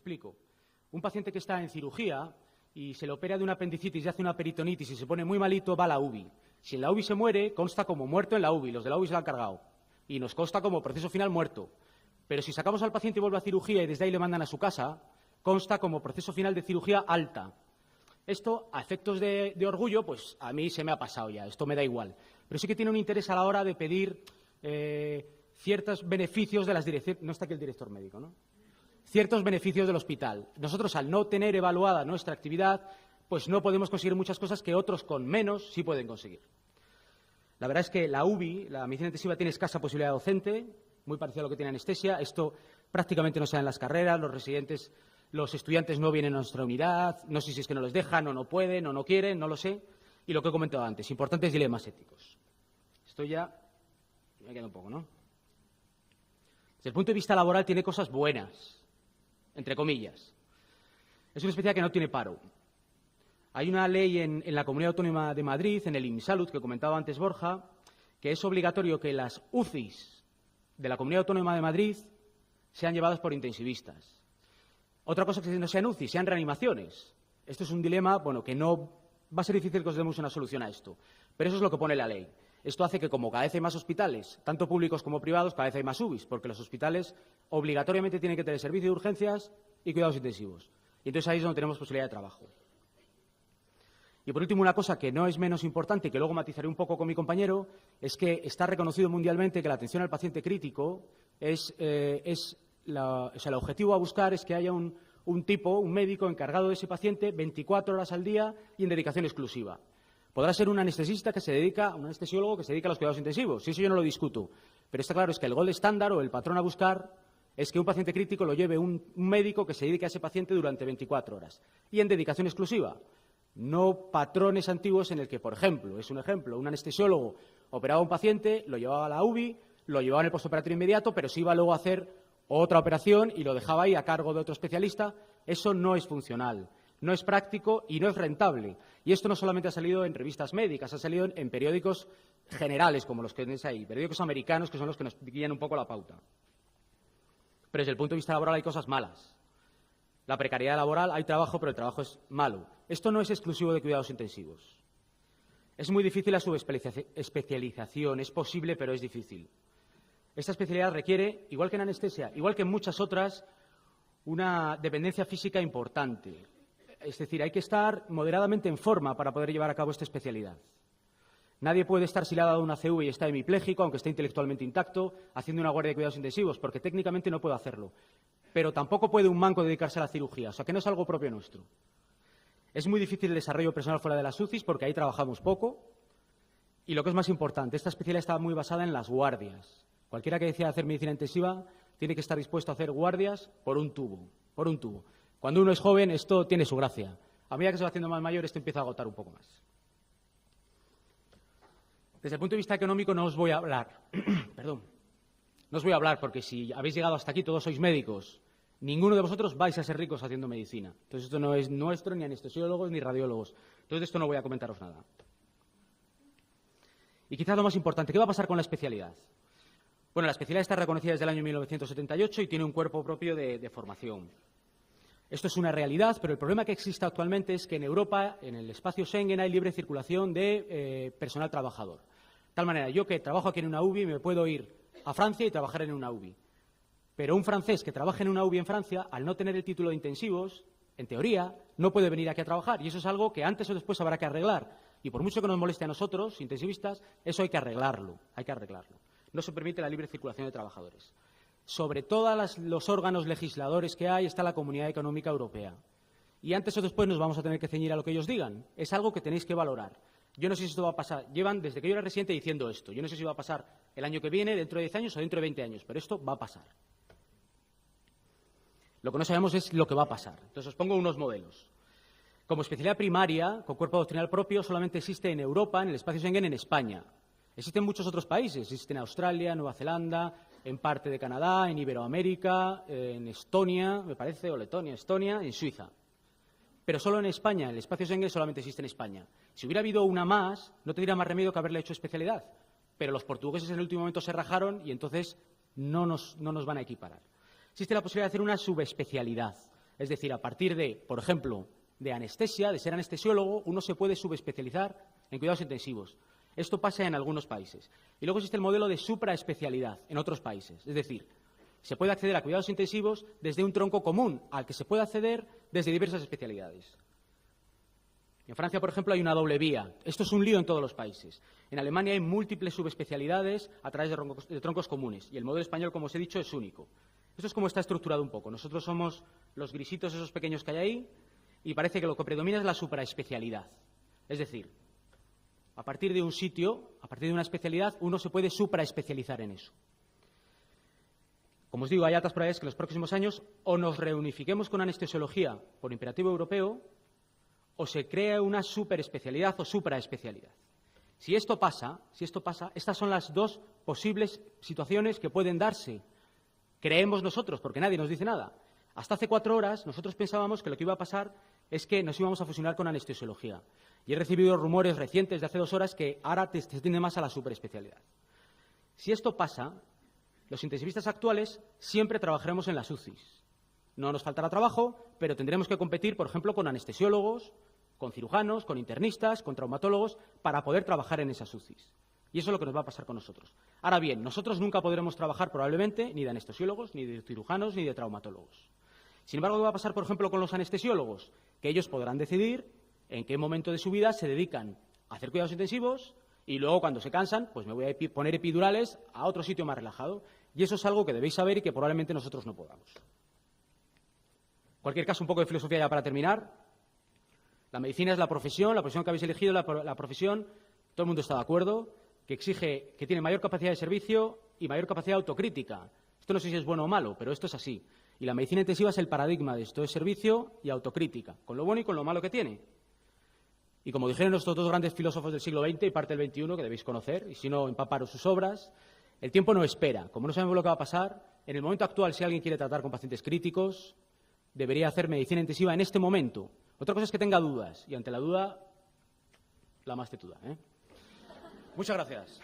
explico. Un paciente que está en cirugía y se le opera de una apendicitis y hace una peritonitis y se pone muy malito, va a la UBI. Si en la UBI se muere, consta como muerto en la UBI, los de la UBI se lo han cargado. Y nos consta como proceso final muerto. Pero si sacamos al paciente y vuelve a cirugía y desde ahí le mandan a su casa, consta como proceso final de cirugía alta. Esto, a efectos de orgullo, pues a mí se me ha pasado ya, esto me da igual. Pero sí que tiene un interés a la hora de pedir ciertos beneficios de las direcciones. No está aquí el director médico, ¿no? Ciertos beneficios del hospital. Nosotros, al no tener evaluada nuestra actividad, pues no podemos conseguir muchas cosas que otros con menos sí pueden conseguir. La verdad es que la UBI, la medicina intensiva, tiene escasa posibilidad docente, muy parecido a lo que tiene anestesia. Esto prácticamente no se da en las carreras, los estudiantes no vienen a nuestra unidad, no sé si es que no les dejan o no pueden o no quieren, no lo sé. Y lo que he comentado antes, importantes dilemas éticos. Esto ya me queda un poco, ¿no? Desde el punto de vista laboral tiene cosas buenas, entre comillas. Es una especialidad que no tiene paro. Hay una ley en la Comunidad Autónoma de Madrid, en el INSALUD, que comentaba antes Borja, que es obligatorio que las UCIs de la Comunidad Autónoma de Madrid sean llevadas por intensivistas. Otra cosa que no sean UCIs, sean reanimaciones. Esto es un dilema, bueno, que no va a ser difícil que os demos una solución a esto, pero eso es lo que pone la ley. Esto hace que, como cada vez hay más hospitales, tanto públicos como privados, cada vez hay más UBIs, porque los hospitales obligatoriamente tienen que tener servicio de urgencias y cuidados intensivos. Y entonces ahí es donde tenemos posibilidad de trabajo. Y por último, una cosa que no es menos importante y que luego matizaré un poco con mi compañero, es que está reconocido mundialmente que la atención al paciente crítico el objetivo a buscar es que haya un médico encargado de ese paciente 24 horas al día y en dedicación exclusiva. Podrá ser un anestesista un anestesiólogo que se dedica a los cuidados intensivos, si eso yo no lo discuto. Pero está claro es que el gold estándar o el patrón a buscar es que un paciente crítico lo lleve un médico que se dedique a ese paciente durante 24 horas y en dedicación exclusiva. No patrones antiguos en el que, por ejemplo, es un ejemplo, un anestesiólogo operaba a un paciente, lo llevaba a la UBI, lo llevaba en el postoperatorio inmediato, pero se iba luego a hacer otra operación y lo dejaba ahí a cargo de otro especialista. Eso no es funcional, no es práctico y no es rentable. Y esto no solamente ha salido en revistas médicas, ha salido en periódicos generales como los que tenéis ahí, periódicos americanos que son los que nos guían un poco la pauta. Pero desde el punto de vista laboral hay cosas malas. La precariedad laboral, hay trabajo, pero el trabajo es malo. Esto no es exclusivo de cuidados intensivos. Es muy difícil la subespecialización, es posible, pero es difícil. Esta especialidad requiere, igual que en anestesia, igual que en muchas otras, una dependencia física importante. Es decir, hay que estar moderadamente en forma para poder llevar a cabo esta especialidad. Nadie puede estar si le ha dado una CV y está hemipléjico, aunque esté intelectualmente intacto, haciendo una guardia de cuidados intensivos, porque técnicamente no puede hacerlo. Pero tampoco puede un manco dedicarse a la cirugía, o sea que no es algo propio nuestro. Es muy difícil el desarrollo personal fuera de las UCIs porque ahí trabajamos poco. Y lo que es más importante, esta especialidad está muy basada en las guardias. Cualquiera que decida hacer medicina intensiva tiene que estar dispuesto a hacer guardias por un tubo, por un tubo. Cuando uno es joven, esto tiene su gracia. A medida que se va haciendo más mayor, esto empieza a agotar un poco más. Desde el punto de vista económico no os voy a hablar. Perdón. No os voy a hablar porque si habéis llegado hasta aquí, todos sois médicos. Ninguno de vosotros vais a ser ricos haciendo medicina. Entonces esto no es nuestro, ni anestesiólogos, ni radiólogos. Entonces de esto no voy a comentaros nada. Y quizás lo más importante, ¿qué va a pasar con la especialidad? Bueno, la especialidad está reconocida desde el año 1978 y tiene un cuerpo propio de formación. Esto es una realidad, pero el problema que existe actualmente es que en Europa, en el espacio Schengen, hay libre circulación de personal trabajador. De tal manera, yo que trabajo aquí en una UBI me puedo ir a Francia y trabajar en una UBI. Pero un francés que trabaje en una UBI en Francia, al no tener el título de intensivos, en teoría, no puede venir aquí a trabajar. Y eso es algo que antes o después habrá que arreglar. Y por mucho que nos moleste a nosotros, intensivistas, eso hay que arreglarlo. Hay que arreglarlo. No se permite la libre circulación de trabajadores. Sobre todos los órganos legisladores que hay está la Comunidad Económica Europea. Y antes o después nos vamos a tener que ceñir a lo que ellos digan. Es algo que tenéis que valorar. Yo no sé si esto va a pasar. Llevan desde que yo era residente diciendo esto. Yo no sé si va a pasar el año que viene, dentro de 10 años o dentro de 20 años. Pero esto va a pasar. Lo que no sabemos es lo que va a pasar. Entonces os pongo unos modelos. Como especialidad primaria, con cuerpo doctrinal propio, solamente existe en Europa, en el espacio Schengen, en España. Existen muchos otros países. Existe en Australia, Nueva Zelanda, en parte de Canadá, en Iberoamérica, en Estonia, me parece, o Letonia, Estonia, en Suiza. Pero solo en España, el espacio Schengen solamente existe en España. Si hubiera habido una más, no tendría más remedio que haberle hecho especialidad. Pero los portugueses en el último momento se rajaron y entonces no nos van a equiparar. Existe la posibilidad de hacer una subespecialidad. Es decir, a partir de, por ejemplo, de anestesia, de ser anestesiólogo, uno se puede subespecializar en cuidados intensivos. Esto pasa en algunos países. Y luego existe el modelo de supraespecialidad en otros países. Es decir, se puede acceder a cuidados intensivos desde un tronco común al que se puede acceder desde diversas especialidades. En Francia, por ejemplo, hay una doble vía. Esto es un lío en todos los países. En Alemania hay múltiples subespecialidades a través de troncos comunes. Y el modelo español, como os he dicho, es único. Esto es como está estructurado un poco. Nosotros somos los grisitos esos pequeños que hay ahí y parece que lo que predomina es la supraespecialidad. Es decir, a partir de un sitio, a partir de una especialidad, uno se puede supraespecializar en eso. Como os digo, hay altas probabilidades que en los próximos años o nos reunifiquemos con anestesiología por imperativo europeo o se crea una superespecialidad o supraespecialidad. Si esto pasa, estas son las dos posibles situaciones que pueden darse. Creemos nosotros, porque nadie nos dice nada. Hasta hace 4 horas nosotros pensábamos que lo que iba a pasar es que nos íbamos a fusionar con anestesiología. Y he recibido rumores recientes de hace 2 horas que ahora se tiende más a la superespecialidad. Si esto pasa, los intensivistas actuales siempre trabajaremos en las UCIs. No nos faltará trabajo, pero tendremos que competir, por ejemplo, con anestesiólogos, con cirujanos, con internistas, con traumatólogos, para poder trabajar en esas UCIs. Y eso es lo que nos va a pasar con nosotros. Ahora bien, nosotros nunca podremos trabajar probablemente ni de anestesiólogos, ni de cirujanos, ni de traumatólogos. Sin embargo, ¿qué va a pasar, por ejemplo, con los anestesiólogos? Que ellos podrán decidir en qué momento de su vida se dedican a hacer cuidados intensivos y luego, cuando se cansan, pues me voy a poner epidurales a otro sitio más relajado. Y eso es algo que debéis saber y que probablemente nosotros no podamos. En cualquier caso, un poco de filosofía ya para terminar. La medicina es la profesión que habéis elegido, la profesión, todo el mundo está de acuerdo, que exige, que tiene mayor capacidad de servicio y mayor capacidad de autocrítica. Esto no sé si es bueno o malo, pero esto es así. Y la medicina intensiva es el paradigma de esto, es servicio y autocrítica, con lo bueno y con lo malo que tiene. Y como dijeron estos dos grandes filósofos del siglo XX y parte del XXI, que debéis conocer, y si no, empaparos sus obras, el tiempo no espera. Como no sabemos lo que va a pasar, en el momento actual, si alguien quiere tratar con pacientes críticos, debería hacer medicina intensiva en este momento. Otra cosa es que tenga dudas, y ante la duda, la más tetuda. Muchas gracias.